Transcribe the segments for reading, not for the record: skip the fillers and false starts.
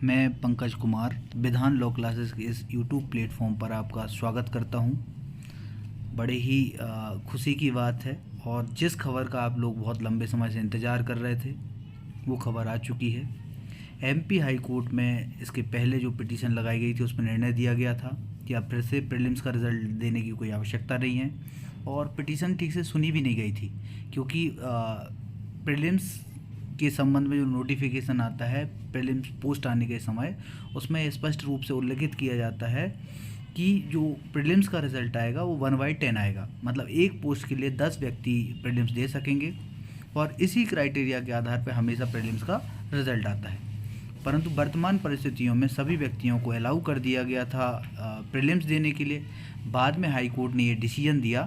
मैं पंकज कुमार विधान law classes के इस यूट्यूब प्लेटफॉर्म पर आपका स्वागत करता हूं। बड़े ही खुशी की बात है और जिस खबर का आप लोग बहुत लंबे समय से इंतज़ार कर रहे थे वो खबर आ चुकी है। एमपी हाई कोर्ट में इसके पहले जो पिटीशन लगाई गई थी उसमें निर्णय दिया गया था कि अब फिर से प्रीलिम्स का रिज़ल्ट देने की कोई आवश्यकता नहीं है और पिटीशन ठीक से सुनी भी नहीं गई थी, क्योंकि प्रीलिम्स के संबंध में जो नोटिफिकेशन आता है प्रीलिम्स पोस्ट आने के समय, उसमें स्पष्ट रूप से उल्लेखित किया जाता है कि जो प्रीलिम्स का रिज़ल्ट आएगा वो 1/10 आएगा। मतलब एक पोस्ट के लिए 10 व्यक्ति प्रीलिम्स दे सकेंगे और इसी क्राइटेरिया के आधार पर हमेशा प्रीलिम्स का रिज़ल्ट आता है। परंतु वर्तमान परिस्थितियों में सभी व्यक्तियों को अलाउ कर दिया गया था प्रीलिम्स देने के लिए। बाद में हाई कोर्ट ने ये डिसीजन दिया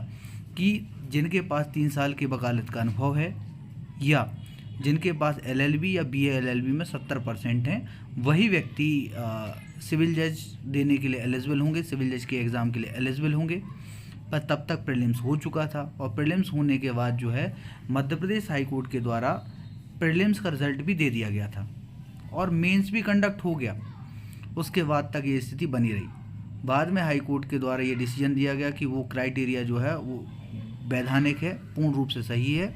कि जिनके पास 3 साल के वकालत का अनुभव है या जिनके पास LLB या BA LLB में 70% हैं, वही व्यक्ति सिविल जज देने के लिए एलिजिबल होंगे, सिविल जज के एग्ज़ाम के लिए एलिजिबल होंगे। पर तब तक प्रीलिम्स हो चुका था और प्रीलिम्स होने के बाद जो है मध्य प्रदेश हाई कोर्ट के द्वारा प्रीलिम्स का रिज़ल्ट भी दे दिया गया था और मेंस भी कंडक्ट हो गया। उसके बाद तक ये स्थिति बनी रही। बाद में हाई कोर्ट के द्वारा ये डिसीजन दिया गया कि वो क्राइटेरिया जो है वो वैधानिक है, पूर्ण रूप से सही है।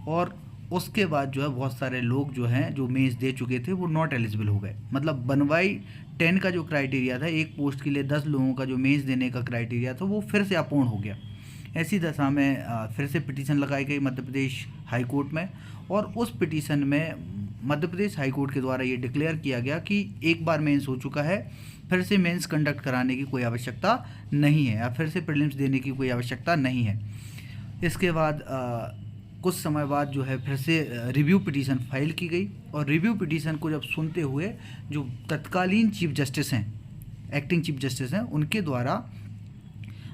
और उसके बाद जो है बहुत सारे लोग जो हैं जो मेंस दे चुके थे वो नॉट एलिजिबल हो गए। मतलब 1/10 का जो क्राइटेरिया था, एक पोस्ट के लिए 10 लोगों का जो मेंस देने का क्राइटेरिया था, वो फिर से अपूर्ण हो गया। ऐसी दशा में फिर से पिटीशन लगाई गई मध्य प्रदेश हाई कोर्ट में और उस पिटीशन में मध्य प्रदेश हाई कोर्ट के द्वारा ये डिक्लेयर किया गया कि एक बार मेंस हो चुका है, फिर से मेंस कंडक्ट कराने की कोई आवश्यकता नहीं है या फिर से प्रीलिम्स देने की कोई आवश्यकता नहीं है। इसके बाद कुछ समय बाद जो है फिर से रिव्यू पिटीशन फाइल की गई और रिव्यू पिटीशन को जब सुनते हुए जो तत्कालीन चीफ जस्टिस हैं, एक्टिंग चीफ जस्टिस हैं, उनके द्वारा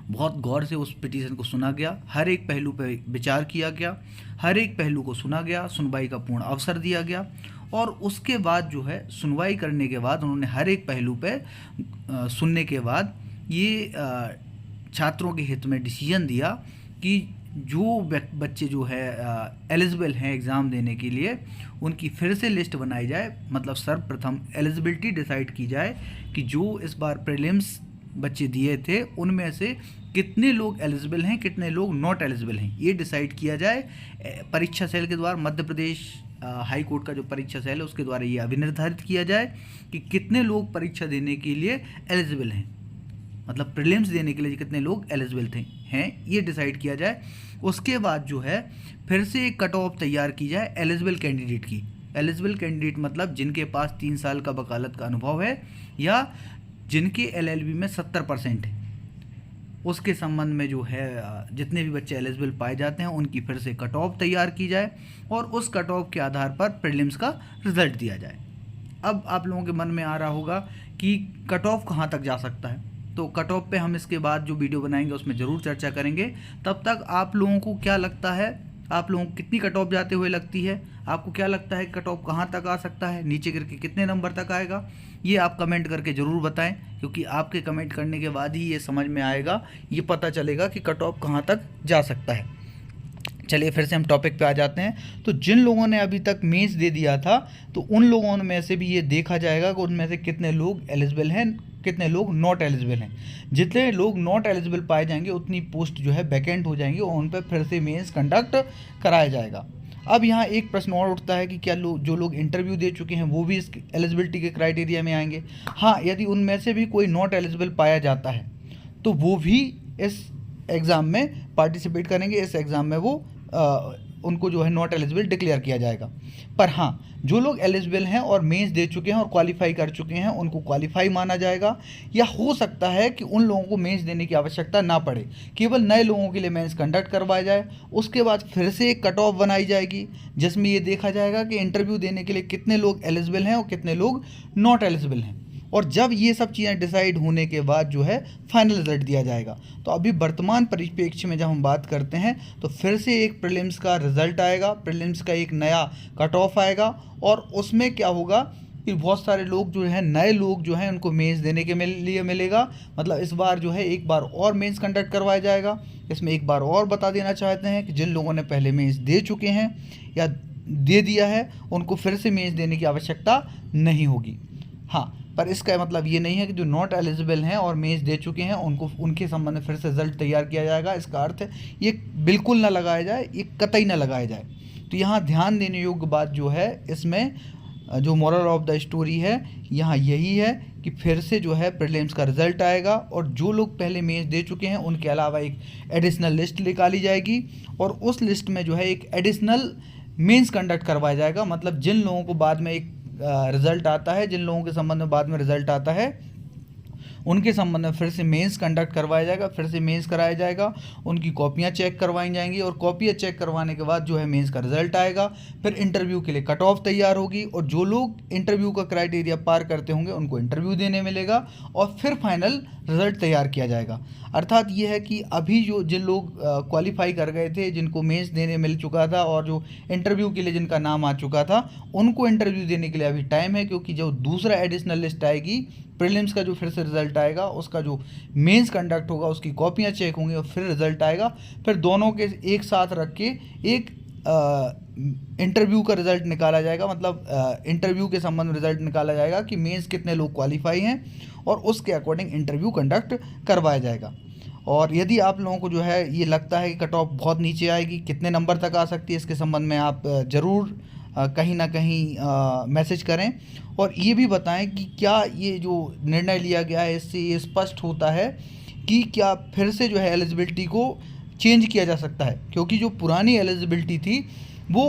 बहुत गौर से उस पिटीशन को सुना गया, हर एक पहलू पर विचार किया गया, हर एक पहलू को सुना गया, सुनवाई का पूर्ण अवसर दिया गया और उसके बाद जो है सुनवाई करने के बाद उन्होंने हर एक पहलू पे सुनने के बाद ये छात्रों के हित में डिसीजन दिया कि जो बच्चे जो है एलिजिबल हैं एग्ज़ाम देने के लिए, उनकी फिर से लिस्ट बनाई जाए। मतलब सर्वप्रथम एलिजिबिलिटी डिसाइड की जाए कि जो इस बार प्रीलिम्स बच्चे दिए थे उनमें से कितने लोग एलिजिबल हैं, कितने लोग नॉट एलिजिबल हैं, ये डिसाइड किया जाए परीक्षा सेल के द्वारा। मध्य प्रदेश हाई कोर्ट का जो परीक्षा सेल है उसके द्वारा ये अभिनिर्धारित किया जाए कि कितने लोग परीक्षा देने के लिए एलिजिबल हैं, मतलब प्रीलिम्स देने के लिए कितने लोग एलिजिबल हैं, ये डिसाइड किया जाए। उसके बाद जो है फिर से एक कट ऑफ तैयार की जाए एलिजिबल कैंडिडेट की। एलिजिबल कैंडिडेट मतलब जिनके पास 3 साल का वकालत का अनुभव है या जिनके LLB में 70% है, उसके संबंध में जो है जितने भी बच्चे एलिजिबल पाए जाते हैं उनकी फिर से कट ऑफ तैयार की जाए और उस कट ऑफ के आधार पर प्रीलिम्स का रिज़ल्ट दिया जाए। अब आप लोगों के मन में आ रहा होगा कि कट ऑफ कहाँ तक जा सकता है, तो कट ऑफ पे हम इसके बाद जो वीडियो बनाएंगे उसमें ज़रूर चर्चा करेंगे। तब तक आप लोगों को क्या लगता है, आप लोगों को कितनी कट ऑफ जाते हुए लगती है, आपको क्या लगता है कट ऑफ कहाँ तक आ सकता है, नीचे करके कितने नंबर तक आएगा, ये आप कमेंट करके ज़रूर बताएं, क्योंकि आपके कमेंट करने के बाद ही ये समझ में आएगा, ये पता चलेगा कि कट ऑफ कहाँ तक जा सकता है। चलिए फिर से हम टॉपिक पे आ जाते हैं। तो जिन लोगों ने अभी तक मेंस दे दिया था तो उन लोगों में से भी ये देखा जाएगा कि उनमें से कितने लोग एलिजिबल हैं, कितने लोग नॉट एलिजिबल हैं। जितने लोग नॉट एलिजिबल पाए जाएंगे उतनी पोस्ट जो है वैकेंट हो जाएंगी और उन पर फिर से मेंस कंडक्ट कराया जाएगा। अब यहाँ एक प्रश्न और उठता है कि क्या जो लोग इंटरव्यू दे चुके हैं वो भी इस एलिजिबिलिटी के क्राइटेरिया में आएंगे? हाँ, यदि उनमें से भी कोई नॉट एलिजिबल पाया जाता है तो वो भी इस एग्ज़ाम में पार्टिसिपेट करेंगे। इस एग्ज़ाम में वो उनको जो है नॉट एलिजिबल डिक्लेयर किया जाएगा। पर हाँ, जो लोग एलिजिबल हैं और मेंस दे चुके हैं और क्वालिफाई कर चुके हैं उनको क्वालिफाई माना जाएगा। या हो सकता है कि उन लोगों को मेंस देने की आवश्यकता ना पड़े, केवल नए लोगों के लिए मेंस कंडक्ट करवाया जाए। उसके बाद फिर से एक कट ऑफ बनाई जाएगी जिसमें ये देखा जाएगा कि इंटरव्यू देने के लिए कितने लोग एलिजिबल हैं और कितने लोग नॉट एलिजिबल हैं। और जब ये सब चीज़ें डिसाइड होने के बाद जो है फाइनल रिजल्ट दिया जाएगा। तो अभी वर्तमान परिप्रेक्ष्य में जब हम बात करते हैं तो फिर से एक प्रीलिम्स का रिजल्ट आएगा, प्रीलिम्स का एक नया कट ऑफ आएगा और उसमें क्या होगा कि बहुत सारे लोग जो हैं, नए लोग जो हैं, उनको मेंस देने के लिए मिलेगा। मतलब इस बार जो है एक बार और मेंस कंडक्ट करवाया जाएगा। इसमें एक बार और बता देना चाहते हैं कि जिन लोगों ने पहले मेंस दे चुके हैं या दे दिया है उनको फिर से मेंस देने की आवश्यकता नहीं होगी। हाँ, पर इसका मतलब ये नहीं है कि जो नॉट एलिजिबल हैं और मेंस दे चुके हैं उनको उनके संबंध में फिर से रिजल्ट तैयार किया जाएगा। इसका अर्थ है ये बिल्कुल ना लगाया जाए, ये कतई ना लगाया जाए। तो यहाँ ध्यान देने योग्य बात जो है इसमें, जो मोरल ऑफ द स्टोरी है यहाँ यही है कि फिर से जो है प्रीलिम्स का रिजल्ट आएगा और जो लोग पहले मेंस दे चुके हैं उनके अलावा एक एडिशनल लिस्ट निकाली जाएगी और उस लिस्ट में जो है एक एडिशनल मेंस कंडक्ट करवाया जाएगा। मतलब जिन लोगों को बाद में एक रिजल्ट आता है, जिन लोगों के संबंध में बाद में रिजल्ट आता है उनके संबंध में फिर से मेंस कंडक्ट करवाया जाएगा, फिर से मेंस कराया जाएगा, उनकी कॉपियां चेक करवाई जाएंगी और कॉपियां चेक करवाने के बाद जो है मेंस का रिजल्ट आएगा। फिर इंटरव्यू के लिए कट ऑफ तैयार होगी और जो लोग इंटरव्यू का क्राइटेरिया पार करते होंगे उनको इंटरव्यू देने मिलेगा और फिर फाइनल रिजल्ट तैयार किया जाएगा। अर्थात ये है कि अभी जो जिन लोग क्वालिफाई कर गए थे, जिनको मेंस देने मिल चुका था और जो इंटरव्यू के लिए जिनका नाम आ चुका था, उनको इंटरव्यू देने के लिए अभी टाइम है, क्योंकि जो दूसरा एडिशनल लिस्ट आएगी प्रीलिम्स का जो फिर से रिजल्ट आएगा उसका जो मेंस कंडक्ट होगा उसकी कॉपियां चेक होंगी और फिर रिजल्ट आएगा। फिर दोनों के एक साथ रख के एक इंटरव्यू का रिजल्ट निकाला जाएगा। मतलब इंटरव्यू के संबंध में रिजल्ट निकाला जाएगा कि मेंस कितने लोग क्वालिफाई हैं और उसके अकॉर्डिंग इंटरव्यू कंडक्ट करवाया जाएगा। और यदि आप लोगों को जो है ये लगता है कि कट ऑफ बहुत नीचे आएगी, कितने नंबर तक आ सकती है, इसके संबंध में आप ज़रूर कहीं ना कहीं मैसेज करें और ये भी बताएं कि क्या ये जो निर्णय लिया गया है इससे ये स्पष्ट होता है कि क्या फिर से जो है एलिजिबिलिटी को चेंज किया जा सकता है, क्योंकि जो पुरानी एलिजिबिलिटी थी वो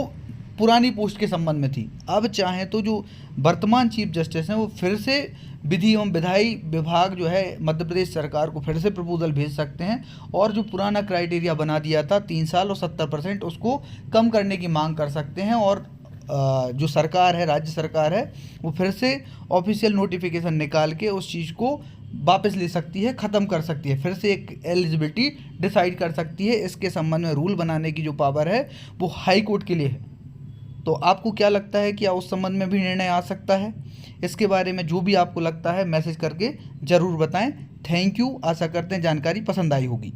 पुरानी पोस्ट के संबंध में थी। अब चाहें तो जो वर्तमान चीफ जस्टिस हैं वो फिर से विधि एवं विधायी विभाग जो है मध्य प्रदेश सरकार को फिर से प्रपोजल भेज सकते हैं और जो पुराना क्राइटेरिया बना दिया था 3 साल और 70% उसको कम करने की मांग कर सकते हैं और जो सरकार है, राज्य सरकार है, वो फिर से ऑफिशियल नोटिफिकेशन निकाल के उस चीज़ को वापस ले सकती है, ख़त्म कर सकती है, फिर से एक एलिजिबिलिटी डिसाइड कर सकती है। इसके संबंध में रूल बनाने की जो पावर है वो हाई कोर्ट के लिए है। तो आपको क्या लगता है, क्या उस संबंध में भी निर्णय आ सकता है? इसके बारे में जो भी आपको लगता है मैसेज करके ज़रूर बताएं। Thank you. आशा करते हैं जानकारी पसंद आई होगी।